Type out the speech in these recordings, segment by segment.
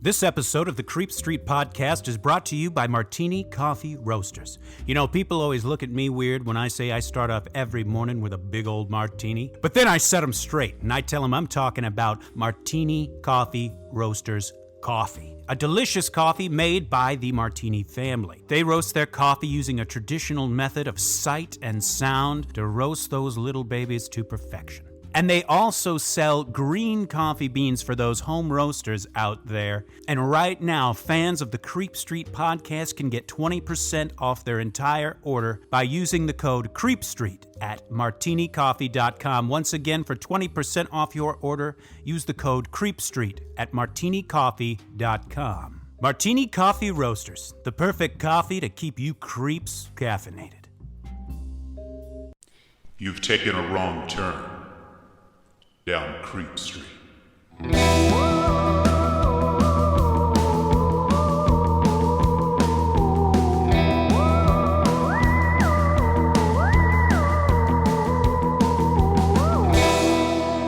This episode of the Creep Street Podcast is brought to you by Martini Coffee Roasters. You know, people always look at me weird when I say I start off every morning with a big old martini. But then I set them straight, and I tell them I'm talking about Martini Coffee Roasters coffee. A delicious coffee made by the Martini family. They roast their coffee using a traditional method of sight and sound to roast those little babies to perfection. And they also sell green coffee beans for those home roasters out there. And right now, fans of the Creep Street Podcast can get 20% off their entire order by using the code CREEPSTREET at martinicoffee.com. Once again, for 20% off your order, use the code CREEPSTREET at martinicoffee.com. Martini Coffee Roasters, the perfect coffee to keep you creeps caffeinated. You've taken a wrong turn down Creep Street.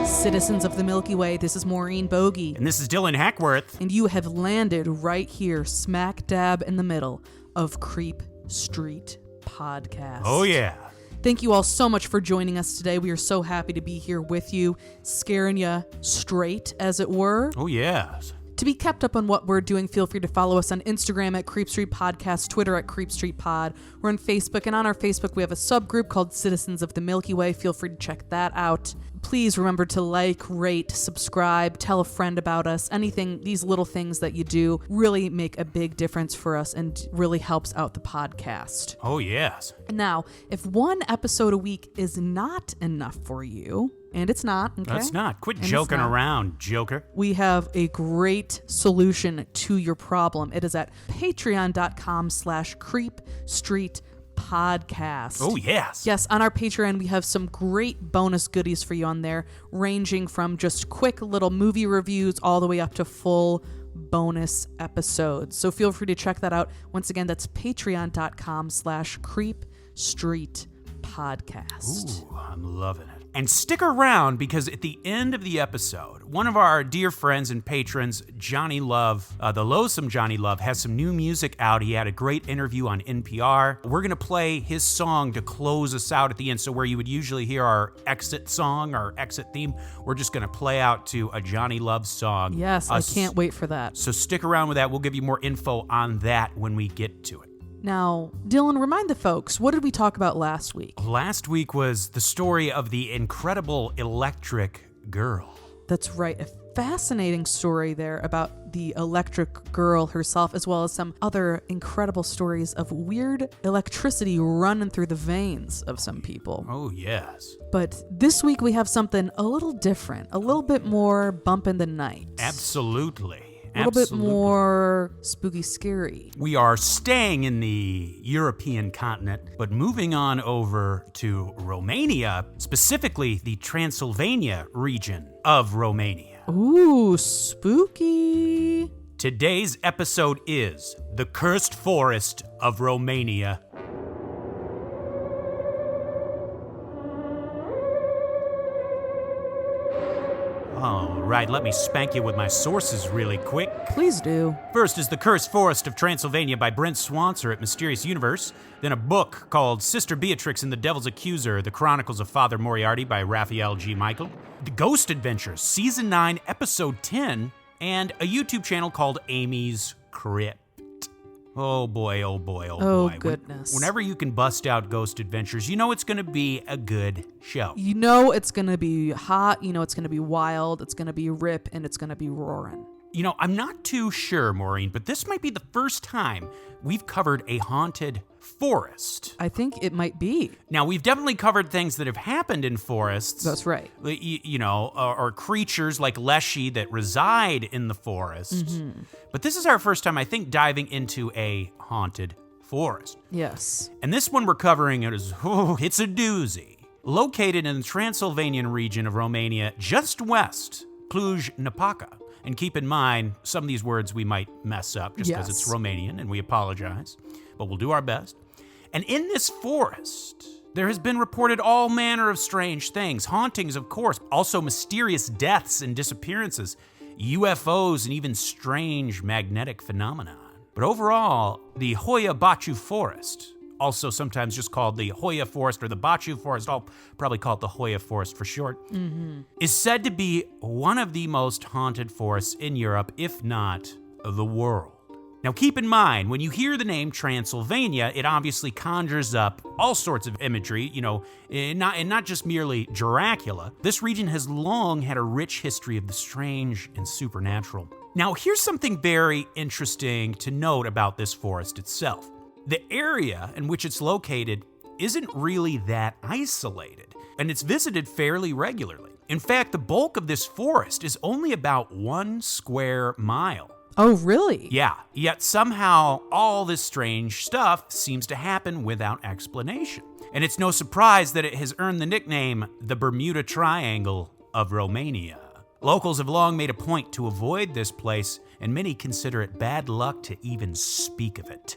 Citizens of the Milky Way, this is Maureen Bogey. And this is Dylan Hackworth. And you have landed right here, smack dab in the middle of Creep Street Podcast. Oh, yeah. Thank you all so much for joining us today. We are so happy to be here with you, scaring you straight, as it were. Oh, yes. To be kept up on what we're doing, feel free to follow us on Instagram at Creep Street Podcast, Twitter at Creep Street Pod. We're on Facebook, and on our Facebook, we have a subgroup called Citizens of the Milky Way. Feel free to check that out. Please remember to like, rate, subscribe, tell a friend about us. Anything, these little things that you do really make a big difference for us and really helps out the podcast. Oh, yes. Now, if one episode a week is not enough for you, and it's not, okay? It's not. Quit joking around, joker. We have a great solution to your problem. It is at patreon.com/creepstreetpodcast. Oh, yes. Yes, on our Patreon, we have some great bonus goodies for you on there, ranging from just quick little movie reviews all the way up to full bonus episodes. So feel free to check that out. Once again, that's patreon.com/creepstreetpodcast. Ooh, I'm loving it. And stick around, because at the end of the episode, one of our dear friends and patrons, Johnny Love, the loathsome Johnny Love, has some new music out. He had a great interview on NPR. We're going to play his song to close us out at the end. So where you would usually hear our exit song, our exit theme, we're just going to play out to a Johnny Love song. Yes, I can't wait for that. So stick around with that. We'll give you more info on that when we get to it. Now, Dylan, remind the folks, what did we talk about last week? Last week was the story of the incredible electric girl. That's right, a fascinating story there about the electric girl herself, as well as some other incredible stories of weird electricity running through the veins of some people. Oh, yes. But this week we have something a little different, a little bit more bump in the night. Absolutely. A little bit more spooky scary. We are staying in the European continent, but moving on over to Romania, specifically the Transylvania region of Romania. Ooh, spooky. Today's episode is The Cursed Forest of Romania. All right, let me spank you with my sources really quick. Please do. First is The Cursed Forest of Transylvania by Brent Swancer at Mysterious Universe. Then a book called Sister Beatrix and the Devil's Accuser, The Chronicles of Father Moriarty by Raphael G. Michael. The Ghost Adventures, Season 9, Episode 10. And a YouTube channel called Amy's Crypt. Oh boy, oh boy, oh boy. Oh, goodness. Whenever you can bust out Ghost Adventures, you know it's going to be a good show. You know it's going to be hot, you know it's going to be wild, it's going to be rip, and it's going to be roaring. You know, I'm not too sure, Maureen, but this might be the first time we've covered a haunted forest. I think it might be. Now, we've definitely covered things that have happened in forests. That's right. You know, or creatures like Leshy that reside in the forest. Mm-hmm. But this is our first time, I think, diving into a haunted forest. Yes. And this one we're covering it's a doozy. Located in the Transylvanian region of Romania, just west Cluj-Napoca. And keep in mind, some of these words we might mess up just because it's Romanian, and we apologize, but we'll do our best. And in this forest, there has been reported all manner of strange things. Hauntings, of course, also mysterious deaths and disappearances. UFOs, and even strange magnetic phenomena. But overall, the Hoia Baciu Forest, also sometimes just called the Hoia Forest or the Baciu Forest, I'll probably call it the Hoia Forest for short, is said to be one of the most haunted forests in Europe, if not the world. Now keep in mind, when you hear the name Transylvania, it obviously conjures up all sorts of imagery, and not just merely Dracula. This region has long had a rich history of the strange and supernatural. Now here's something very interesting to note about this forest itself. The area in which it's located isn't really that isolated, and it's visited fairly regularly. In fact, the bulk of this forest is only about 1 square mile. Oh, really? Yeah, yet somehow all this strange stuff seems to happen without explanation. And it's no surprise that it has earned the nickname the Bermuda Triangle of Romania. Locals have long made a point to avoid this place, and many consider it bad luck to even speak of it.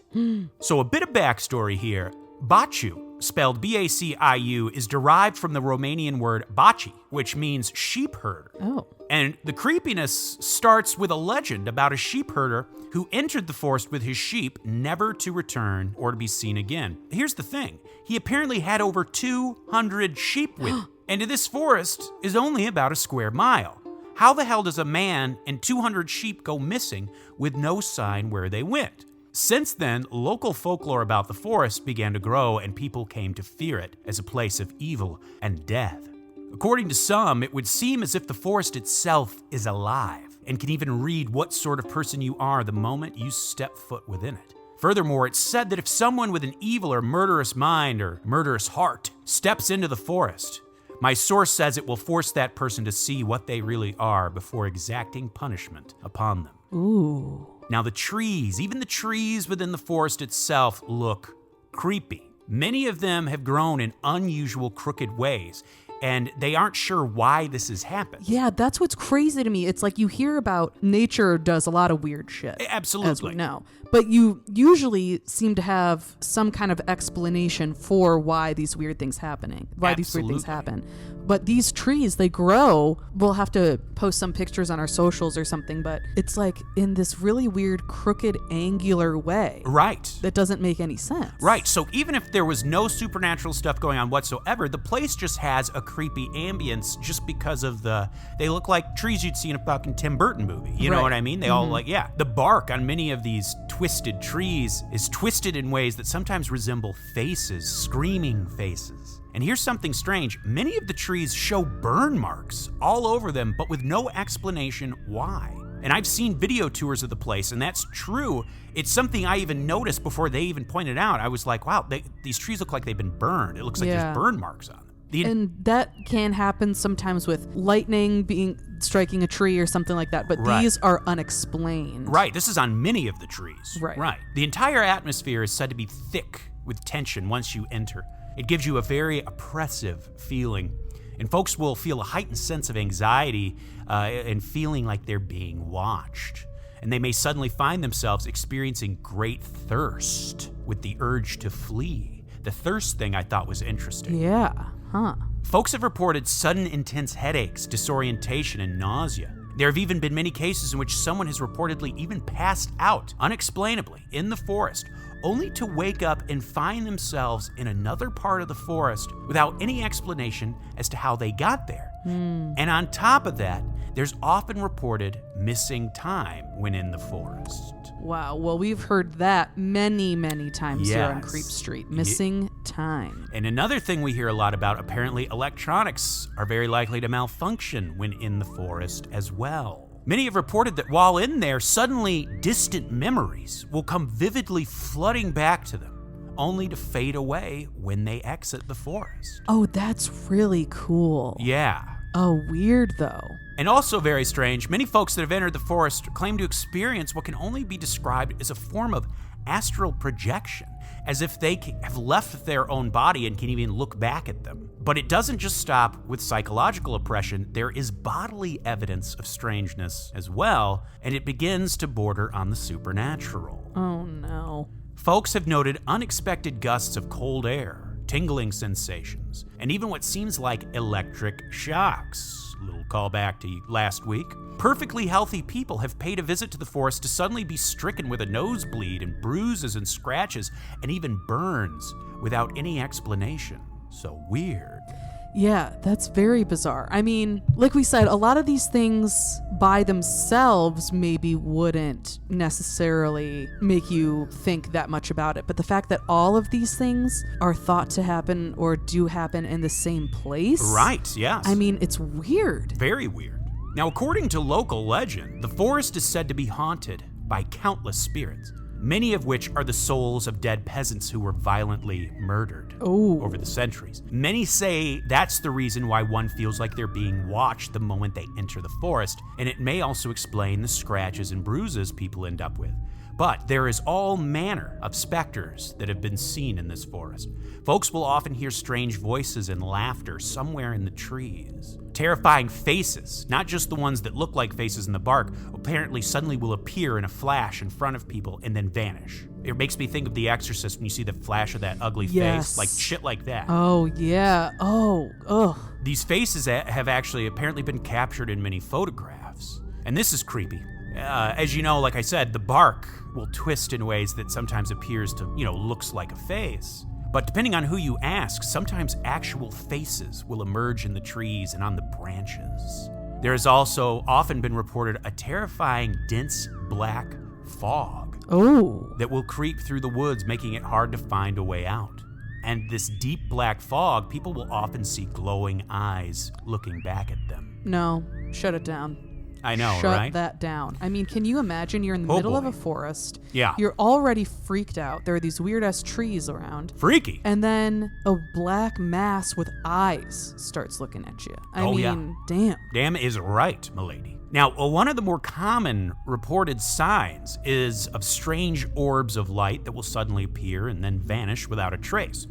So a bit of backstory here. Baciu, spelled B-A-C-I-U, is derived from the Romanian word baci, which means sheep herder. Oh. And the creepiness starts with a legend about a sheep herder who entered the forest with his sheep, never to return or to be seen again. Here's the thing. He apparently had over 200 sheep with him, and this forest is only about a square mile. How the hell does a man and 200 sheep go missing with no sign where they went? Since then, local folklore about the forest began to grow, and people came to fear it as a place of evil and death. According to some, it would seem as if the forest itself is alive and can even read what sort of person you are the moment you step foot within it. Furthermore, it's said that if someone with an evil or murderous mind or murderous heart steps into the forest, my source says it will force that person to see what they really are before exacting punishment upon them. Ooh. Now the trees, even the trees within the forest itself, look creepy. Many of them have grown in unusual, crooked ways, and they aren't sure why this has happened. Yeah, that's what's crazy to me. It's like you hear about nature does a lot of weird shit. Absolutely. As we know. But you usually seem to have some kind of explanation for why these weird things happen. But these trees, they grow. We'll have to post some pictures on our socials or something, but it's like in this really weird, crooked, angular way. Right. That doesn't make any sense. Right. So even if there was no supernatural stuff going on whatsoever, the place just has a creepy ambience just because of they look like trees you'd see in a fucking Tim Burton movie. You know what I mean? They all the bark on many of these twisted trees is twisted in ways that sometimes resemble faces, screaming faces. And here's something strange. Many of the trees show burn marks all over them, but with no explanation why. And I've seen video tours of the place, and that's true. It's something I even noticed before they even pointed out. I was like, wow, these trees look like they've been burned. It looks like there's burn marks on them. And that can happen sometimes with lightning striking a tree or something like that, but these are unexplained. Right, this is on many of the trees. Right. The entire atmosphere is said to be thick with tension once you enter. It gives you a very oppressive feeling, and folks will feel a heightened sense of anxiety and feeling like they're being watched. And they may suddenly find themselves experiencing great thirst with the urge to flee. The thirst thing I thought was interesting. Yeah, huh. Folks have reported sudden intense headaches, disorientation, and nausea. There have even been many cases in which someone has reportedly even passed out unexplainably in the forest, only to wake up and find themselves in another part of the forest without any explanation as to how they got there. And on top of that, there's often reported missing time when in the forest. Wow, well, we've heard that many, many times here on Creep Street. Missing time. And another thing we hear a lot about, apparently electronics are very likely to malfunction when in the forest as well. Many have reported that while in there, suddenly distant memories will come vividly flooding back to them, only to fade away when they exit the forest. Oh, that's really cool. Yeah. Oh, weird though. And also very strange, many folks that have entered the forest claim to experience what can only be described as a form of astral projection, as if they have left their own body and can even look back at them. But it doesn't just stop with psychological oppression, there is bodily evidence of strangeness as well, and it begins to border on the supernatural. Oh no. Folks have noted unexpected gusts of cold air, tingling sensations, and even what seems like electric shocks. Little callback to last week. Perfectly healthy people have paid a visit to the forest to suddenly be stricken with a nosebleed and bruises and scratches and even burns without any explanation. So weird. Yeah, that's very bizarre. I mean, like we said, a lot of these things by themselves maybe wouldn't necessarily make you think that much about it. But the fact that all of these things are thought to happen or do happen in the same place. Right, yes. I mean, it's weird. Very weird. Now, according to local legend, the forest is said to be haunted by countless spirits, many of which are the souls of dead peasants who were violently murdered over the centuries. Many say that's the reason why one feels like they're being watched the moment they enter the forest, and it may also explain the scratches and bruises people end up with. But there is all manner of specters that have been seen in this forest. Folks will often hear strange voices and laughter somewhere in the trees. Terrifying faces, not just the ones that look like faces in the bark, apparently suddenly will appear in a flash in front of people and then vanish. It makes me think of The Exorcist when you see the flash of that ugly face, like shit like that. Oh, yeah. Oh, ugh. These faces have actually apparently been captured in many photographs. And this is creepy. As you know, like I said, the bark will twist in ways that sometimes appears to, looks like a face. But depending on who you ask, sometimes actual faces will emerge in the trees and on the branches. There has also often been reported a terrifying, dense black fog that will creep through the woods, making it hard to find a way out. And this deep black fog, people will often see glowing eyes looking back at them. No, shut it down. I know, Shut right? that down. I mean, can you imagine you're in the middle of a forest? Yeah. You're already freaked out. There are these weird-ass trees around. Freaky. And then a black mass with eyes starts looking at you. I mean, damn. Damn is right, milady. Now, one of the more common reported signs is of strange orbs of light that will suddenly appear and then vanish without a trace.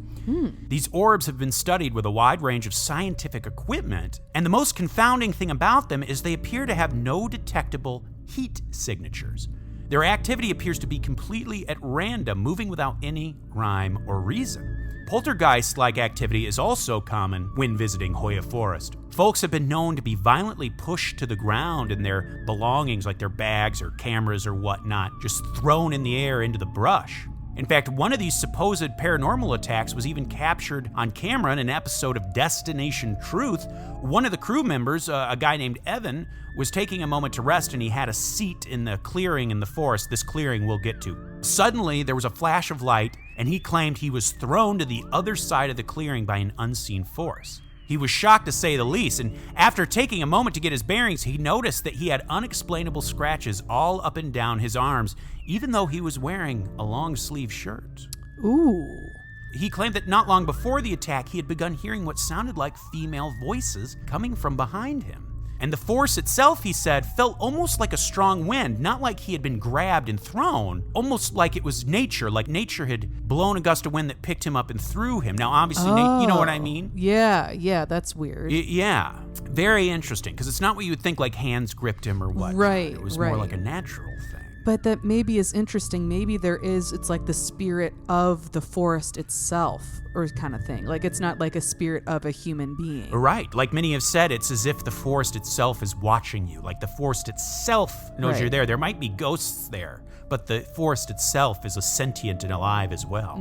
These orbs have been studied with a wide range of scientific equipment, and the most confounding thing about them is they appear to have no detectable heat signatures. Their activity appears to be completely at random, moving without any rhyme or reason. Poltergeist-like activity is also common when visiting Hoya Forest. Folks have been known to be violently pushed to the ground and their belongings, like their bags or cameras or whatnot, just thrown in the air into the brush. In fact, one of these supposed paranormal attacks was even captured on camera in an episode of Destination Truth. One of the crew members, a guy named Evan, was taking a moment to rest, and he had a seat in the clearing in the forest. This clearing we'll get to. Suddenly, there was a flash of light, and he claimed he was thrown to the other side of the clearing by an unseen force. He was shocked, to say the least, and after taking a moment to get his bearings, he noticed that he had unexplainable scratches all up and down his arms, even though he was wearing a long-sleeve shirt. Ooh. He claimed that not long before the attack, he had begun hearing what sounded like female voices coming from behind him. And the force itself, he said, felt almost like a strong wind, not like he had been grabbed and thrown, almost like it was nature, like nature had blown a gust of wind that picked him up and threw him. Now, obviously, you know what I mean? Yeah, that's weird. Yeah, very interesting, because it's not what you would think, like hands gripped him or what. Right, It was more like a natural thing. But that maybe is interesting. Maybe it's like the spirit of the forest itself, or kind of thing. Like, it's not like a spirit of a human being. Right. Like many have said, it's as if the forest itself is watching you. Like the forest itself knows you're there. There might be ghosts there, but the forest itself is a sentient and alive as well.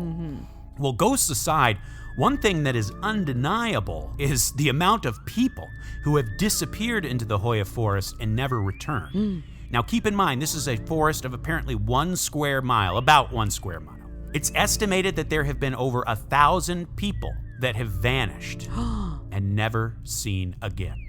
Well, ghosts aside, one thing that is undeniable is the amount of people who have disappeared into the Hoya Forest and never returned. Now, keep in mind, this is a forest of apparently 1 square mile, about 1 square mile. It's estimated that there have been over 1,000 people that have vanished and never seen again.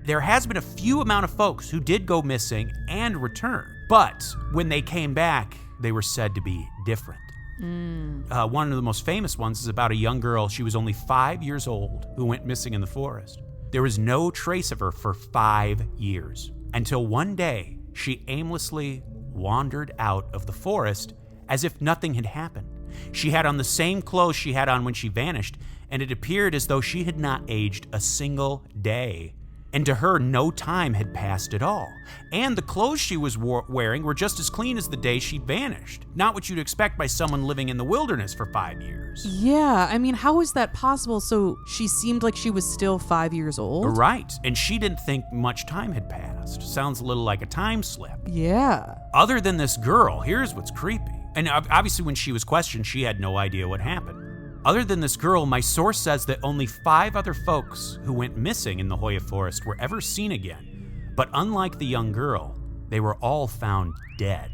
There has been a few amount of folks who did go missing and return, but when they came back, they were said to be different. One of the most famous ones is about a young girl. She was only 5 years old who went missing in the forest. There was no trace of her for 5 years, until one day she aimlessly wandered out of the forest as if nothing had happened. She had on the same clothes she had on when she vanished, and it appeared as though she had not aged a single day And to her, no time had passed at all. And the clothes she was wearing were just as clean as the day she'd vanished. Not what you'd expect by someone living in the wilderness for 5 years. Yeah, I mean, how is that possible? So she seemed like she was still 5 years old? Right, and she didn't think much time had passed. Sounds a little like a time slip. Yeah. Other than this girl, here's what's creepy. And obviously when she was questioned, she had no idea what happened. Other than this girl, my source says that only 5 other folks who went missing in the Hoya Forest were ever seen again. But unlike the young girl, they were all found dead.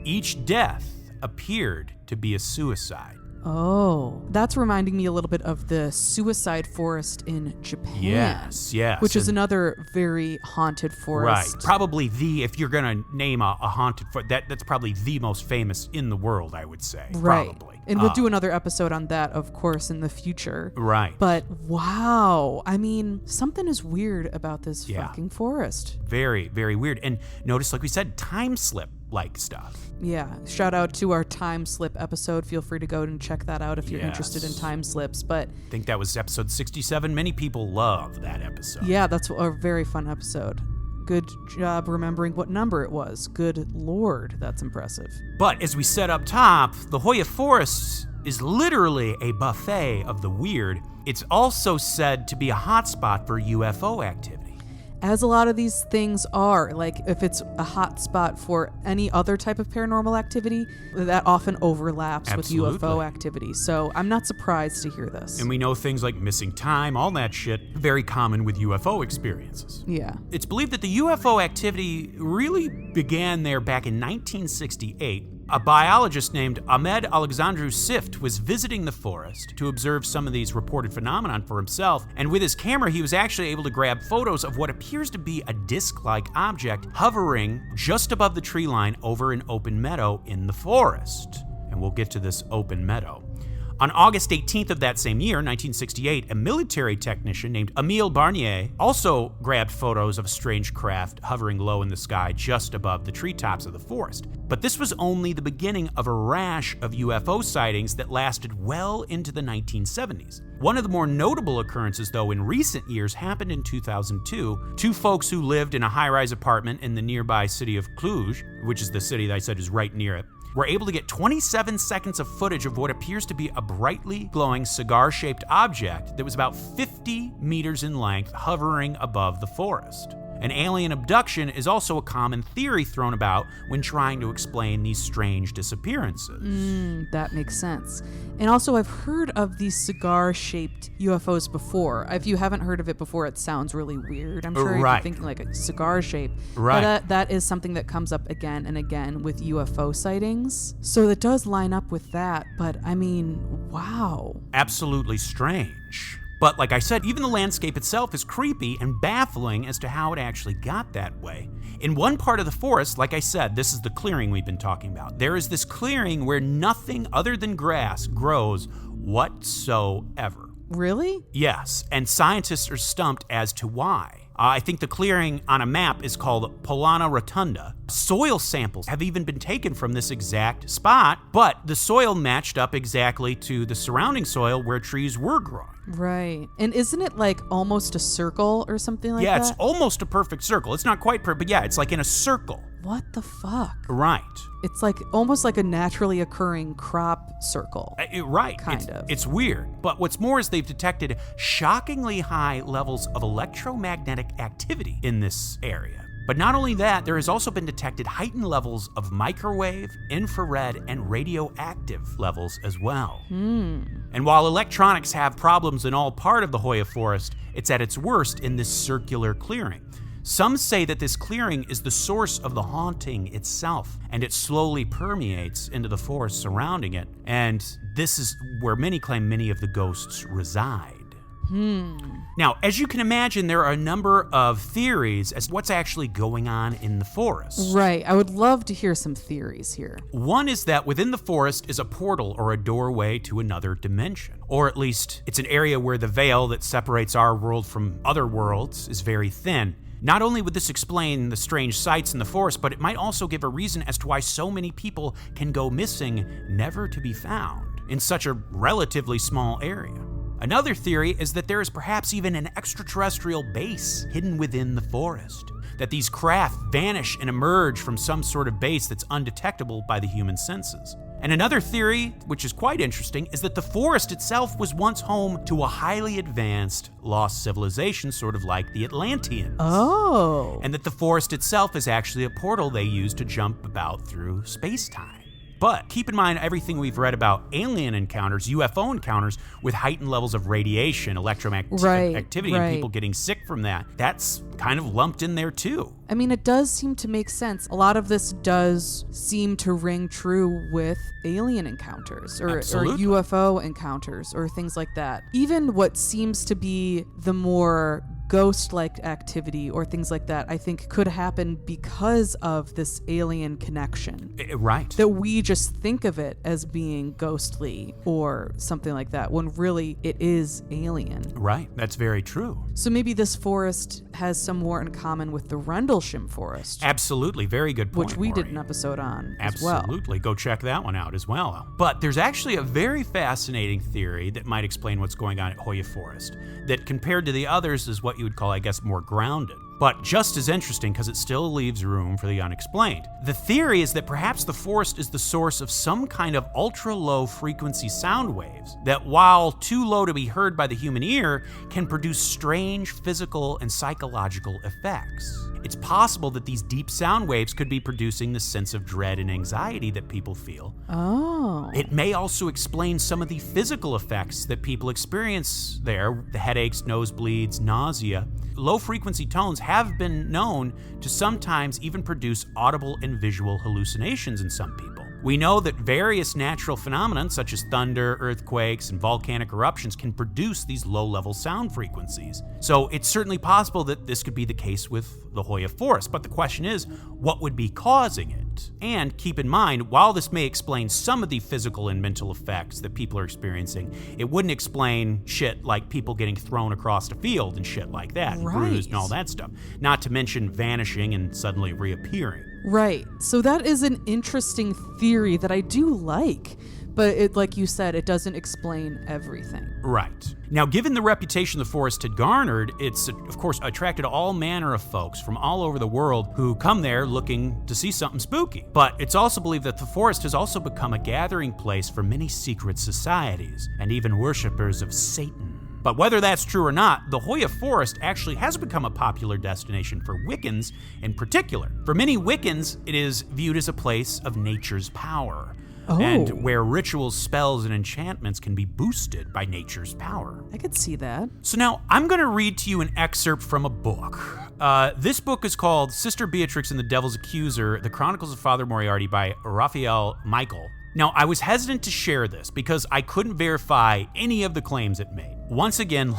Each death appeared to be a suicide. Oh, that's reminding me a little bit of the suicide forest in Japan. Yes. Which is another very haunted forest. Right. Probably if you're going to name a haunted forest, that's probably the most famous in the world, I would say. Right. Probably. And we'll do another episode on that, of course, in the future. Right. But wow. I mean, something is weird about this fucking forest. Very, very weird. And notice, like we said, time slip like stuff. Yeah. Shout out to our time slip episode. Feel free to go and check that out if you're interested in time slips. But I think that was episode 67. Many people love that episode. Yeah, that's a very fun episode. Good job remembering what number it was. Good Lord, that's impressive. But as we said up top, the Hoya Forest is literally a buffet of the weird. It's also said to be a hotspot for UFO activity. As a lot of these things are, like if it's a hot spot for any other type of paranormal activity, that often overlaps Absolutely. with UFO activity. So I'm not surprised to hear this. And we know things like missing time, all that shit, very common with UFO experiences. Yeah. It's believed that the UFO activity really began there back in 1968. A biologist named Ahmed Alexandru Sift was visiting the forest to observe some of these reported phenomenon for himself, and with his camera he was actually able to grab photos of what appears to be a disc-like object hovering just above the tree line over an open meadow in the forest. And we'll get to this open meadow. On August 18th of that same year, 1968, a military technician named Emile Barnier also grabbed photos of a strange craft hovering low in the sky just above the treetops of the forest. But this was only the beginning of a rash of UFO sightings that lasted well into the 1970s. One of the more notable occurrences, though, in recent years happened in 2002. 2 folks who lived in a high-rise apartment in the nearby city of Cluj, which is the city that I said is right near it, were able to get 27 seconds of footage of what appears to be a brightly glowing cigar-shaped object that was about 50 meters in length hovering above the forest. An alien abduction is also a common theory thrown about when trying to explain these strange disappearances. That makes sense. And also, I've heard of these cigar-shaped UFOs before. If you haven't heard of it before, it sounds really weird. I'm sure you're thinking like a cigar shape. Right. But that is something that comes up again and again with UFO sightings. So it does line up with that. But I mean, wow. Absolutely strange. But like I said, even the landscape itself is creepy and baffling as to how it actually got that way. In one part of the forest, like I said, this is the clearing we've been talking about. There is this clearing where nothing other than grass grows whatsoever. Really? Yes, and scientists are stumped as to why. I think the clearing on a map is called Polana Rotunda. Soil samples have even been taken from this exact spot, but the soil matched up exactly to the surrounding soil where trees were growing. Right. And isn't it like almost a circle or something like that? Yeah, it's almost a perfect circle. It's not quite perfect, but yeah, it's like in a circle. What the fuck? Right. It's like almost like a naturally occurring crop circle. Right. Kind of. It's weird. But what's more is they've detected shockingly high levels of electromagnetic activity in this area. But not only that, there has also been detected heightened levels of microwave, infrared, and radioactive levels as well. And while electronics have problems in all part of the Hoya Forest, it's at its worst in this circular clearing. Some say that this clearing is the source of the haunting itself, and it slowly permeates into the forest surrounding it. And this is where many claim many of the ghosts reside. Now, as you can imagine, there are a number of theories as to what's actually going on in the forest. Right. I would love to hear some theories here. One is that within the forest is a portal or a doorway to another dimension. Or at least it's an area where the veil that separates our world from other worlds is very thin. Not only would this explain the strange sights in the forest, but it might also give a reason as to why so many people can go missing, never to be found, in such a relatively small area. Another theory is that there is perhaps even an extraterrestrial base hidden within the forest, that these craft vanish and emerge from some sort of base that's undetectable by the human senses. And another theory, which is quite interesting, is that the forest itself was once home to a highly advanced lost civilization, sort of like the Atlanteans. Oh. And that the forest itself is actually a portal they use to jump about through space-time. But keep in mind everything we've read about alien encounters, UFO encounters, with heightened levels of radiation, activity, and people getting sick from that. That's kind of lumped in there too. I mean, it does seem to make sense. A lot of this does seem to ring true with alien encounters or UFO encounters or things like that. Even what seems to be the more ghost-like activity or things like that, I think could happen because of this alien connection. Right. That we just think of it as being ghostly or something like that, when really it is alien. Right. That's very true. So maybe this forest has some more in common with the Rendlesham Forest. Absolutely. Very good point, which we Maury. did an episode on Absolutely. as well. Go check that one out as well. But there's actually a very fascinating theory that might explain what's going on at Hoya Forest that, compared to the others, is what you would call, I guess, more grounded. But just as interesting because it still leaves room for the unexplained. The theory is that perhaps the forest is the source of some kind of ultra-low frequency sound waves that, while too low to be heard by the human ear, can produce strange physical and psychological effects. It's possible that these deep sound waves could be producing the sense of dread and anxiety that people feel. Oh. It may also explain some of the physical effects that people experience there, the headaches, nosebleeds, nausea. Low-frequency tones have been known to sometimes even produce audible and visual hallucinations in some people. We know that various natural phenomena, such as thunder, earthquakes, and volcanic eruptions, can produce these low-level sound frequencies. So it's certainly possible that this could be the case with the Hoya Forest. But the question is, what would be causing it? And keep in mind, while this may explain some of the physical and mental effects that people are experiencing, it wouldn't explain shit like people getting thrown across a field and shit like that, and bruised and all that stuff. Not to mention vanishing and suddenly reappearing. Right. So that is an interesting theory that I do like. But it, like you said, it doesn't explain everything. Right. Now, given the reputation the forest had garnered, it's, of course, attracted all manner of folks from all over the world who come there looking to see something spooky. But it's also believed that the forest has also become a gathering place for many secret societies and even worshippers of Satan. But whether that's true or not, the Hoya Forest actually has become a popular destination for Wiccans in particular. For many Wiccans, it is viewed as a place of nature's power. Oh. And where rituals, spells, and enchantments can be boosted by nature's power. I could see that. So now I'm going to read to you an excerpt from a book. This book is called Sister Beatrix and the Devil's Accuser, The Chronicles of Father Moriarty by Raphael Michael. Now, I was hesitant to share this because I couldn't verify any of the claims it made. Once again,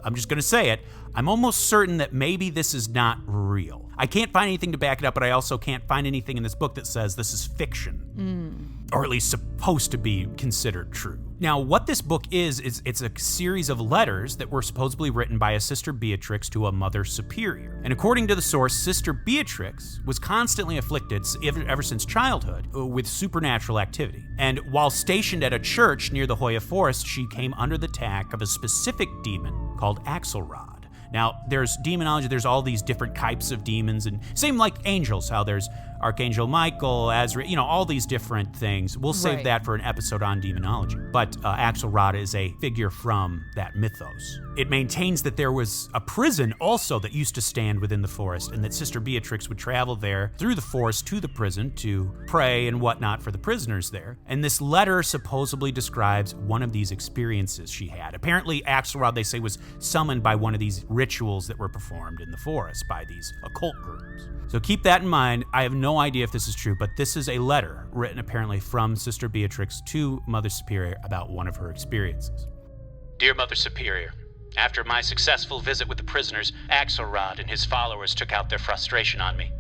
I'm just going to say it, I'm almost certain that maybe this is not real. I can't find anything to back it up, but I also can't find anything in this book that says this is fiction. Or at least supposed to be considered true. Now, what this book is it's a series of letters that were supposedly written by a Sister Beatrix to a Mother Superior. And according to the source, Sister Beatrix was constantly afflicted, ever since childhood, with supernatural activity. And while stationed at a church near the Hoya Forest, she came under the attack of a specific demon called Axelrod. Now, there's demonology, there's all these different types of demons, and same like angels, how there's Archangel Michael, Azrael, all these different things. We'll save that for an episode on demonology. But Axelrod is a figure from that mythos. It maintains that there was a prison also that used to stand within the forest, and that Sister Beatrix would travel there through the forest to the prison to pray and whatnot for the prisoners there. And this letter supposedly describes one of these experiences she had. Apparently, Axelrod, they say, was summoned by one of these rituals that were performed in the forest by these occult groups. So keep that in mind. I have no idea if this is true, but this is a letter written apparently from Sister Beatrix to Mother Superior about one of her experiences. Dear Mother Superior, after my successful visit with the prisoners, Axelrod and his followers took out their frustration on me.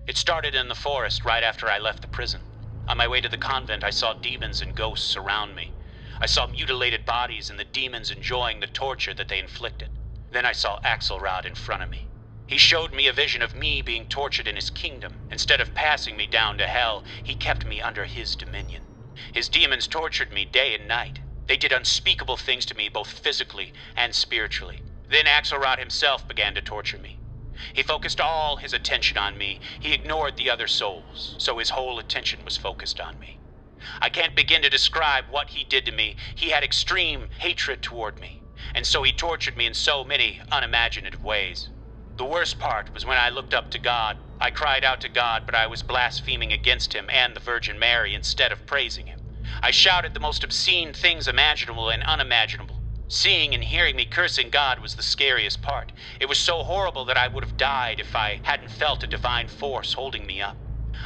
It started in the forest right after I left the prison. On my way to the convent, I saw demons and ghosts surround me. I saw mutilated bodies and the demons enjoying the torture that they inflicted. Then I saw Axelrod in front of me. He showed me a vision of me being tortured in his kingdom. Instead of passing me down to hell, he kept me under his dominion. His demons tortured me day and night. They did unspeakable things to me, both physically and spiritually. Then Axelrod himself began to torture me. He focused all his attention on me. He ignored the other souls, so his whole attention was focused on me. I can't begin to describe what he did to me. He had extreme hatred toward me, and so he tortured me in so many unimaginative ways. The worst part was when I looked up to God. I cried out to God, but I was blaspheming against him and the Virgin Mary instead of praising him. I shouted the most obscene things imaginable and unimaginable. Seeing and hearing me cursing God was the scariest part. It was so horrible that I would have died if I hadn't felt a divine force holding me up.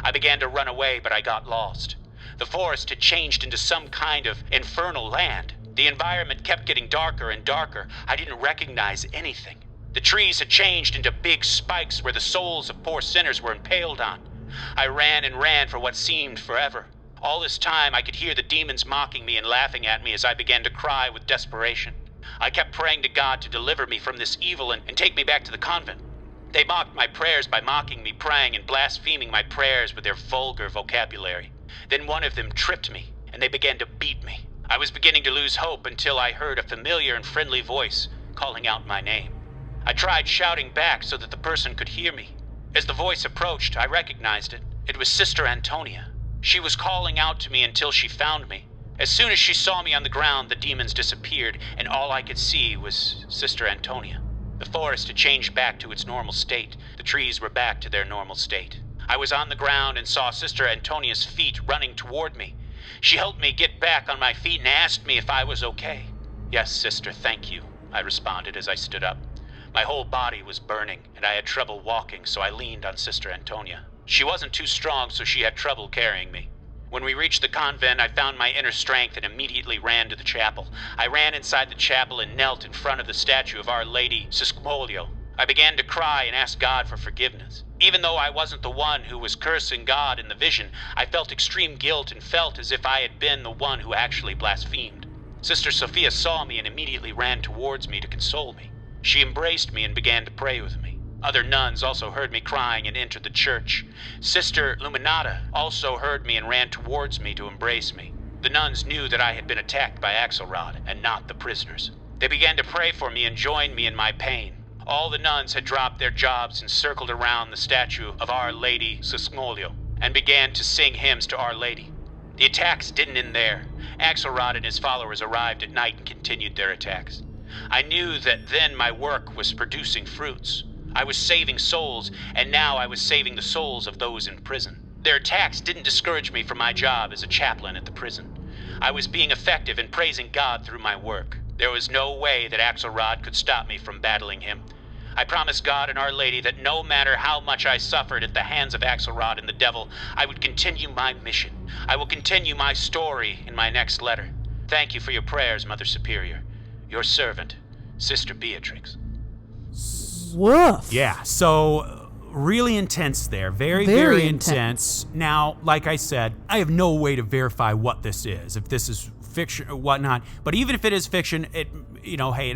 I began to run away, but I got lost. The forest had changed into some kind of infernal land. The environment kept getting darker and darker. I didn't recognize anything. The trees had changed into big spikes where the souls of poor sinners were impaled on. I ran and ran for what seemed forever. All this time I could hear the demons mocking me and laughing at me as I began to cry with desperation. I kept praying to God to deliver me from this evil and take me back to the convent. They mocked my prayers by mocking me, praying and blaspheming my prayers with their vulgar vocabulary. Then one of them tripped me, and they began to beat me. I was beginning to lose hope until I heard a familiar and friendly voice calling out my name. I tried shouting back so that the person could hear me. As the voice approached, I recognized it. It was Sister Antonia. She was calling out to me until she found me. As soon as she saw me on the ground, the demons disappeared, and all I could see was Sister Antonia. The forest had changed back to its normal state. The trees were back to their normal state. I was on the ground and saw Sister Antonia's feet running toward me. She helped me get back on my feet and asked me if I was okay. "Yes, sister, thank you," I responded as I stood up. My whole body was burning, and I had trouble walking, so I leaned on Sister Antonia. She wasn't too strong, so she had trouble carrying me. When we reached the convent, I found my inner strength and immediately ran to the chapel. I ran inside the chapel and knelt in front of the statue of Our Lady Sisquolio. I began to cry and ask God for forgiveness. Even though I wasn't the one who was cursing God in the vision, I felt extreme guilt and felt as if I had been the one who actually blasphemed. Sister Sophia saw me and immediately ran towards me to console me. She embraced me and began to pray with me. Other nuns also heard me crying and entered the church. Sister Luminata also heard me and ran towards me to embrace me. The nuns knew that I had been attacked by Axelrod and not the prisoners. They began to pray for me and join me in my pain. All the nuns had dropped their jobs and circled around the statue of Our Lady Sisquolio and began to sing hymns to Our Lady. The attacks didn't end there. Axelrod and his followers arrived at night and continued their attacks. I knew that then my work was producing fruits. I was saving souls, and now I was saving the souls of those in prison. Their attacks didn't discourage me from my job as a chaplain at the prison. I was being effective in praising God through my work. There was no way that Axelrod could stop me from battling him. I promised God and Our Lady that no matter how much I suffered at the hands of Axelrod and the devil, I would continue my mission. I will continue my story in my next letter. Thank you for your prayers, Mother Superior. Your servant, Sister Beatrix. Woof. Yeah, so really intense there. Very intense. Now, like I said, I have no way to verify what this is, if this is fiction or whatnot. But even if it is fiction, it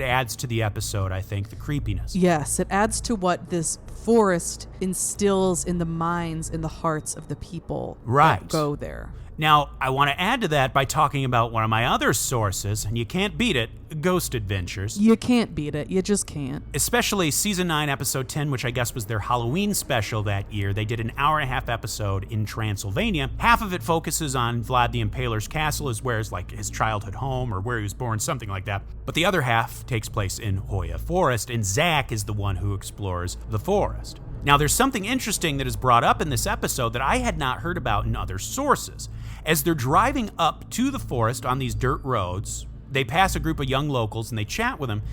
adds to the episode, I think, the creepiness. Yes, it adds to what this forest instills in the minds and the hearts of the people that go there. Now, I want to add to that by talking about one of my other sources, and you can't beat it, Ghost Adventures. You can't beat it. You just can't. Especially Season 9, Episode 10, which I guess was their Halloween special that year. They did an hour-and-a-half episode in Transylvania. Half of it focuses on Vlad the Impaler's castle, as where is like his childhood home or where he was born, something like that. But the other half takes place in Hoya Forest, and Zach is the one who explores the forest. Now, there's something interesting that is brought up in this episode that I had not heard about in other sources. As they're driving up to the forest on these dirt roads, they pass a group of young locals and they chat with them,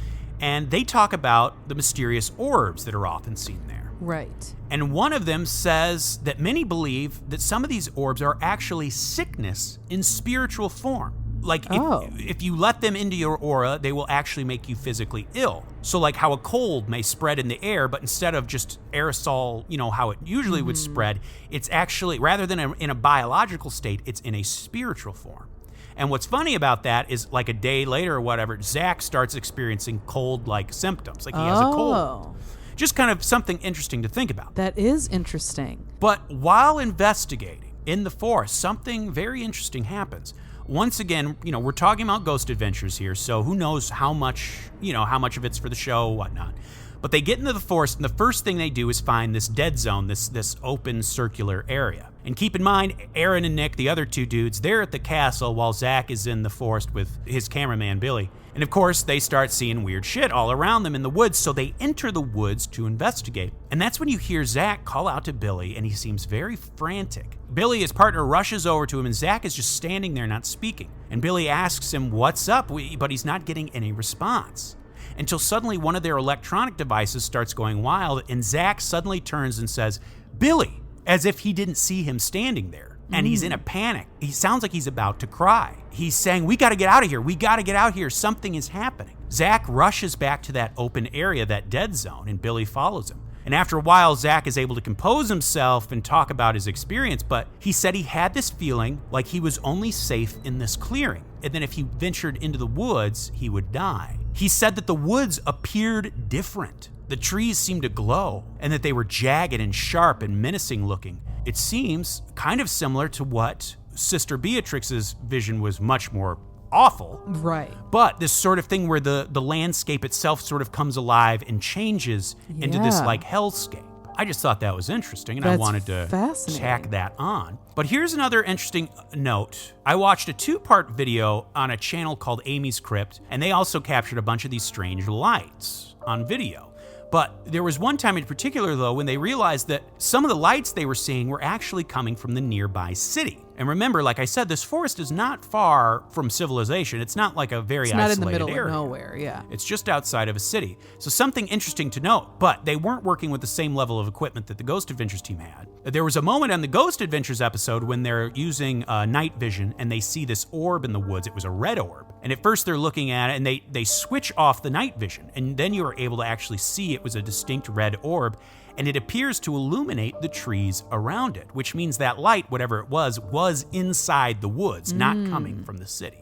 and they talk about the mysterious orbs that are often seen there. Right. And one of them says that many believe that some of these orbs are actually sickness in spiritual form. Like, if you let them into your aura, they will actually make you physically ill. So like how a cold may spread in the air, but instead of just aerosol, how it usually would spread, it's actually, rather than in a biological state, it's in a spiritual form. And what's funny about that is like a day later or whatever, Zach starts experiencing cold-like symptoms. Like he has a cold. Just kind of something interesting to think about. That is interesting. But while investigating in the forest, something very interesting happens. once again, we're talking about ghost adventures here, so who knows how much of it's for the show, whatnot. But they get into the forest, and the first thing they do is find this dead zone, this open circular area. And keep in mind, Aaron and Nick, the other two dudes, they're at the castle while Zach is in the forest with his cameraman, Billy. And of course, they start seeing weird shit all around them in the woods, so they enter the woods to investigate. And that's when you hear Zach call out to Billy, and he seems very frantic. Billy, his partner, rushes over to him, and Zach is just standing there not speaking. And Billy asks him, "What's up?" But he's not getting any response. Until suddenly one of their electronic devices starts going wild, and Zach suddenly turns and says, "Billy," as if he didn't see him standing there. And he's in a panic. He sounds like he's about to cry. He's saying, "We got to get out of here. We got to get out here. Something is happening." Zach rushes back to that open area, that dead zone, and Billy follows him. And after a while, Zach is able to compose himself and talk about his experience, but he said he had this feeling like he was only safe in this clearing, and then if he ventured into the woods, he would die. He said that the woods appeared different. The trees seemed to glow, and that they were jagged and sharp and menacing looking. It seems kind of similar to what Sister Beatrix's vision was, much more awful. Right. But this sort of thing where the landscape itself sort of comes alive and changes into this like hellscape. I just thought that was interesting, and I wanted to tack that on. But here's another interesting note. I watched a 2-part video on a channel called Amy's Crypt, and they also captured a bunch of these strange lights on video. But there was one time in particular, though, when they realized that some of the lights they were seeing were actually coming from the nearby city. And remember, like I said, this forest is not far from civilization. It's not like a very isolated area. It's not in the middle of nowhere, yeah. It's just outside of a city. So something interesting to note, but they weren't working with the same level of equipment that the Ghost Adventures team had. There was a moment on the Ghost Adventures episode when they're using night vision and they see this orb in the woods. It was a red orb. And at first they're looking at it and they switch off the night vision. And then you are able to actually see it was a distinct red orb. And it appears to illuminate the trees around it, which means that light, whatever it was inside the woods, not coming from the city.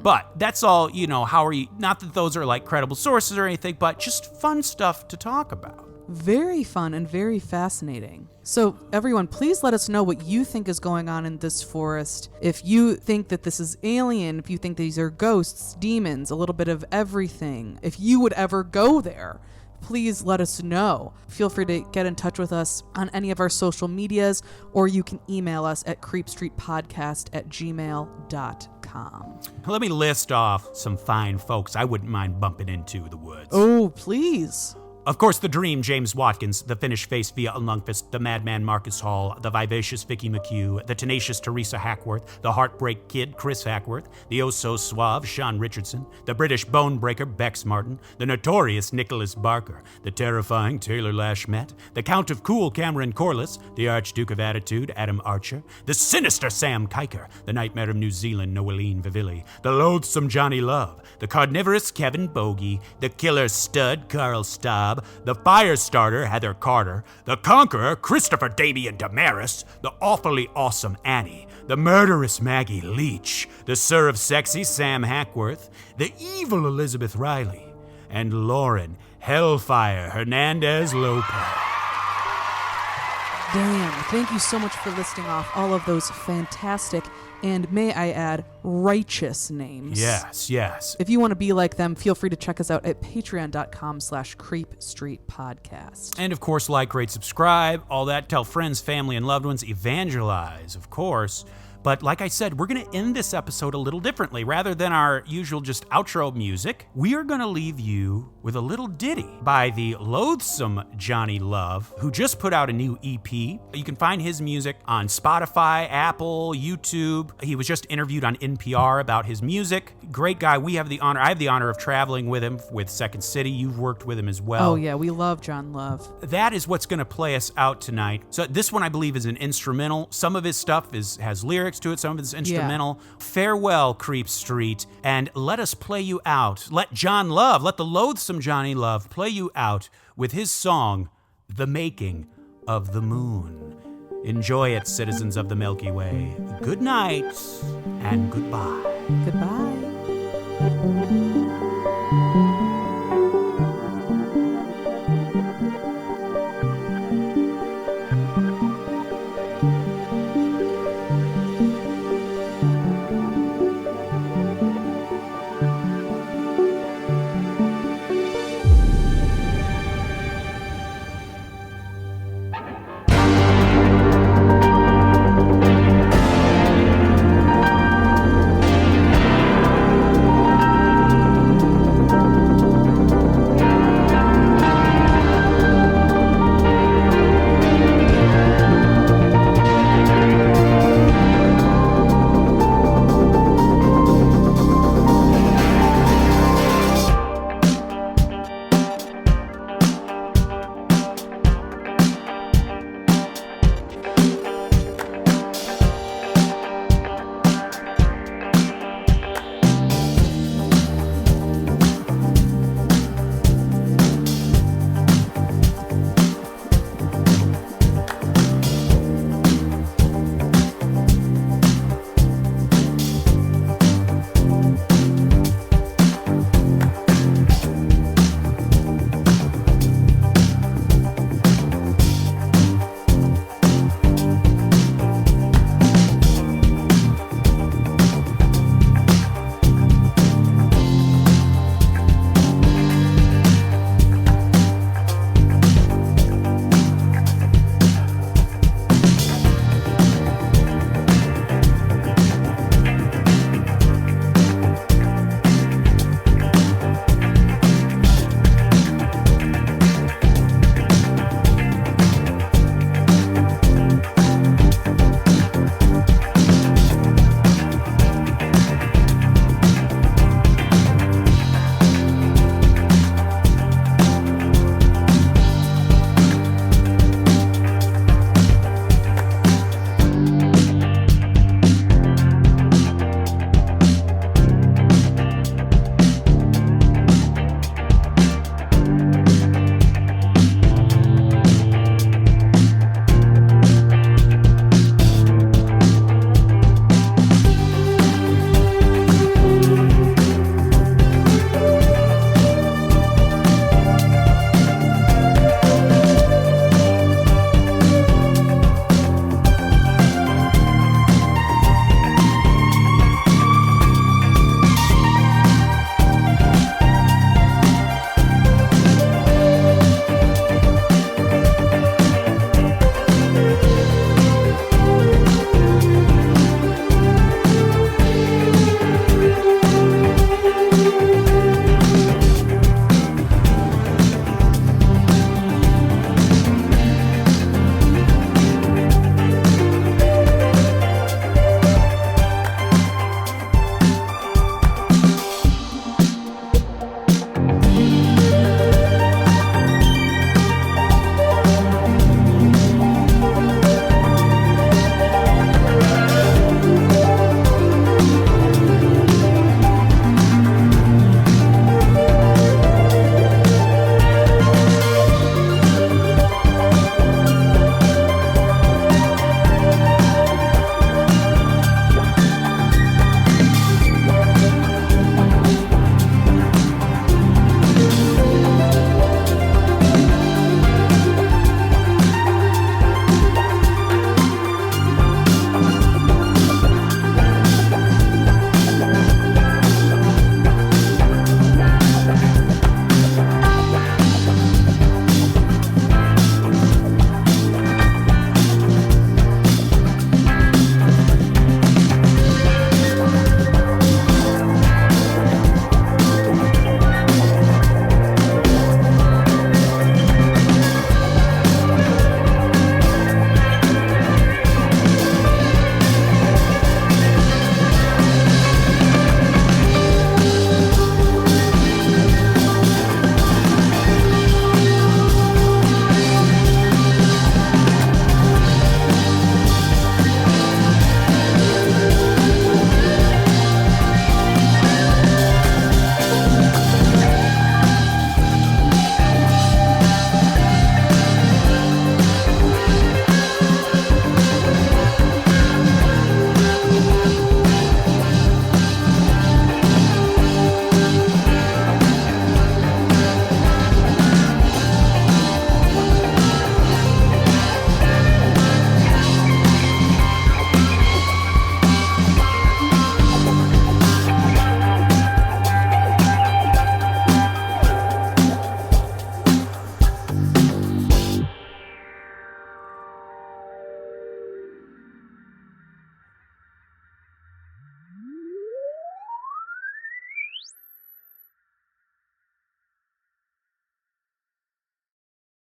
But that's all, not that those are like credible sources or anything, but just fun stuff to talk about. Very fun and very fascinating. So everyone, please let us know what you think is going on in this forest. If you think that this is alien, if you think these are ghosts, demons, a little bit of everything, if you would ever go there, please let us know. Feel free to get in touch with us on any of our social medias, or you can email us at creepstreetpodcast@gmail.com. Let me list off some fine folks I wouldn't mind bumping into the woods. Oh, please. Of course, the Dream, James Watkins, the Finnish-faced Via Lundqvist, the Madman Marcus Hall, the vivacious Vicky McHugh, the tenacious Teresa Hackworth, the Heartbreak Kid, Chris Hackworth, the oh-so-suave Sean Richardson, the British bone-breaker Bex Martin, the notorious Nicholas Barker, the terrifying Taylor Lashmet, the Count of Cool Cameron Corliss, the Archduke of Attitude Adam Archer, the sinister Sam Kiker, the Nightmare of New Zealand Noeline Vivilli, the loathsome Johnny Love, the carnivorous Kevin Bogey, the killer stud Carl Staub, the Firestarter Heather Carter, the Conqueror Christopher Damian Damaris, the awfully awesome Annie, the murderous Maggie Leach, the Sir of Sexy Sam Hackworth, the evil Elizabeth Riley, and Lauren Hellfire Hernandez Lopez. Damn, thank you so much for listing off all of those fantastic and, may I add, righteous names. Yes, yes. If you want to be like them, feel free to check us out at patreon.com/creepstreetpodcast. And of course, like, rate, subscribe, all that. Tell friends, family, and loved ones. Evangelize, of course. But like I said, we're going to end this episode a little differently. Rather than our usual just outro music, we are going to leave you with a little ditty by the loathsome Johnny Love, who just put out a new EP. You can find his music on Spotify, Apple, YouTube. He was just interviewed on NPR about his music. Great guy. I have the honor of traveling with him with Second City. You've worked with him as well. Oh yeah, we love John Love. That is what's going to play us out tonight. So this one, I believe, is an instrumental. Some of his stuff has lyrics to it, some of it's instrumental. Yeah. Farewell, Creep Street, and let us play you out. Let the loathsome Johnny Love play you out with his song, The Making of the Moon. Enjoy it, citizens of the Milky Way. Good night and goodbye. Goodbye.